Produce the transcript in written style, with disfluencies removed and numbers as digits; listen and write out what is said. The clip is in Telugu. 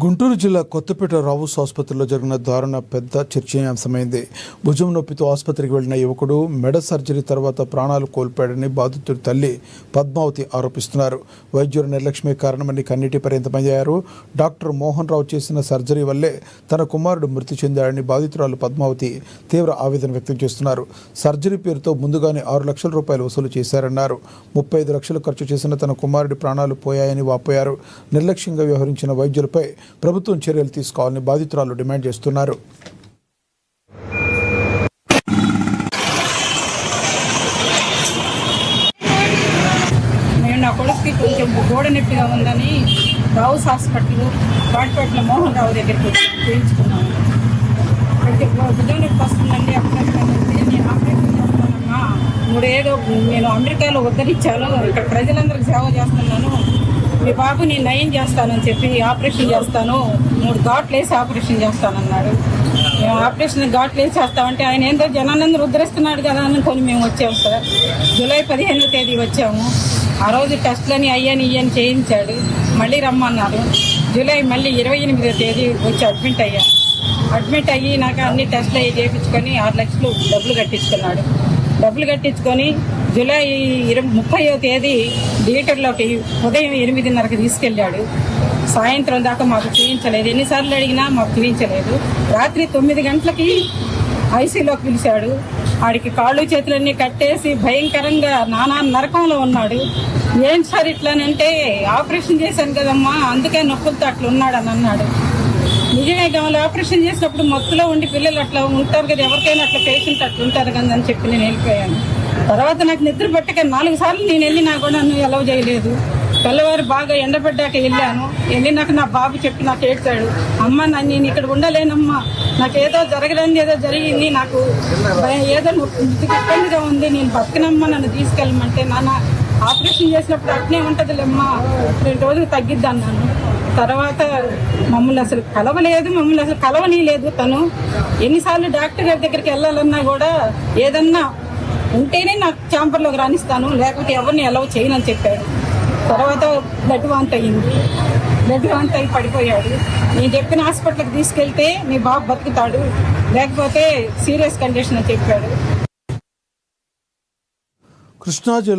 గుంటూరు జిల్లా కొత్తపేట రావుస్ ఆసుపత్రిలో జరిగిన దారుణ పెద్ద చర్చనీయాంశమైంది. భుజం నొప్పితో ఆసుపత్రికి వెళ్లిన యువకుడు మెడ సర్జరీ తర్వాత ప్రాణాలు కోల్పోయాడని బాధితుడి తల్లి పద్మావతి ఆరోపిస్తున్నారు. వైద్యుల నిర్లక్ష్యమే కారణమని కన్నీటి పర్యంతమయ్యారు. డాక్టర్ మోహన్ రావు చేసిన సర్జరీ వల్లే తన కుమారుడు మృతి చెందాడని బాధితురాలు పద్మావతి తీవ్ర ఆవేదన వ్యక్తం చేస్తున్నారు. సర్జరీ పేరుతో ముందుగానే 6 లక్షల రూపాయలు వసూలు చేశారన్నారు. 35 లక్షలు ఖర్చు చేసిన తన కుమారుడి ప్రాణాలు పోయాయని వాపోయారు. నిర్లక్ష్యంగా వ్యవహరించిన వైద్యులపై ప్రభుత్వం చర్యలు తీసుకోవాలని బాధితురాలు డిమాండ్ చేస్తున్నారు. నేను నా కొడుకుకి కొంచెం గోడ నొప్పిగా ఉందని రావుస్ హాస్పిటల్ వాటిపేటలో మోహన్ రావు దగ్గరికి వచ్చి చేయించుకున్నాను. భుజం నొప్పి వస్తుందండి, నేను ఆపరేషన్ చేస్తానమ్మా, నేను అమెరికాలో ఉద్ధరించాను, ఇక్కడ ప్రజలందరికీ సేవ చేస్తున్నాను, మీ బాబుని నయం చేస్తానని చెప్పి ఆపరేషన్ చేస్తాను, 3 ఘాట్లు వేసి ఆపరేషన్ చేస్తానన్నాడు. మేము ఆపరేషన్ ఘాట్లు వేసి చేస్తామంటే ఆయన ఏంటో జనానందరూ ఉద్ధరిస్తున్నాడు కదా అనుకొని మేము వచ్చాము సార్. జూలై 15వ తేదీ వచ్చాము. ఆ రోజు టెస్టులని అయ్యని చేయించాడు. మళ్ళీ రమ్మన్నారు. జూలై మళ్ళీ 28వ తేదీ వచ్చి అడ్మిట్ అయ్యి నాకు అన్ని టెస్టులు అవి చేయించుకొని 6 లక్షలు డబ్బులు కట్టించుకొని జూలై 30వ తేదీ థియేటర్లోకి ఉదయం 8:30కి తీసుకెళ్ళాడు. సాయంత్రం దాకా మాకు చూపించలేదు. ఎన్నిసార్లు అడిగినా మాకు చూపించలేదు. రాత్రి 9 గంటలకి ఐసీలోకి పిలిచాడు. వాడికి కాళ్ళు చేతులన్నీ కట్టేసి భయంకరంగా నానా నరకంలో ఉన్నాడు. ఏంటి సార్ ఇట్లానంటే ఆపరేషన్ చేశాను కదమ్మా, అందుకే నొప్పులతో అట్లా ఉన్నాడని అన్నాడు. నిజమే కావాలి, ఆపరేషన్ చేసినప్పుడు మత్తులో ఉండి పిల్లలు అట్లా ఉంటారు కదా, ఎవరికైనా అట్లా పేషెంట్ అట్లా ఉంటారు కదా అని చెప్పి నేను వెళ్ళిపోయాను. తర్వాత నాకు నిద్ర పట్టక 4 సార్లు నేను వెళ్ళినా కూడా నన్ను ఎలవ్ చేయలేదు. తెల్లవారు బాగా ఎండబడ్డాక వెళ్ళినాక నా బాబు చెప్పి నాకు ఏడ్చాడు, అమ్మ నేను ఇక్కడ ఉండలేనమ్మా, నాకు ఏదో జరగలేదు, ఏదో జరిగింది, నాకు ఏదో ఇబ్బందిగా ఉంది, నేను బతికినమ్మా, నన్ను తీసుకెళ్ళమంటే నాన్న ఆపరేషన్ చేసినప్పుడు అట్నే ఉంటుందిలేమ్మా, 2 రోజులు తగ్గిద్ది అన్నాను. తర్వాత మమ్మల్ని అసలు కలవనీయలేదు తను. ఎన్నిసార్లు డాక్టర్ గారి దగ్గరికి వెళ్ళాలన్నా కూడా ఏదన్నా ఉంటేనే నాకు ఛాంబర్లోకి రాణిస్తాను, లేకపోతే ఎవరిని ఎలవ్ చేయనని చెప్పాడు. తర్వాత బ్లడ్ వాంత్ అయ్యి పడిపోయాడు. నేను చెప్పిన హాస్పిటల్కి తీసుకెళ్తే మీ బాబు బతుకుతాడు, లేకపోతే సీరియస్ కండిషన్ అని చెప్పాడు. కృష్ణా జిల్లా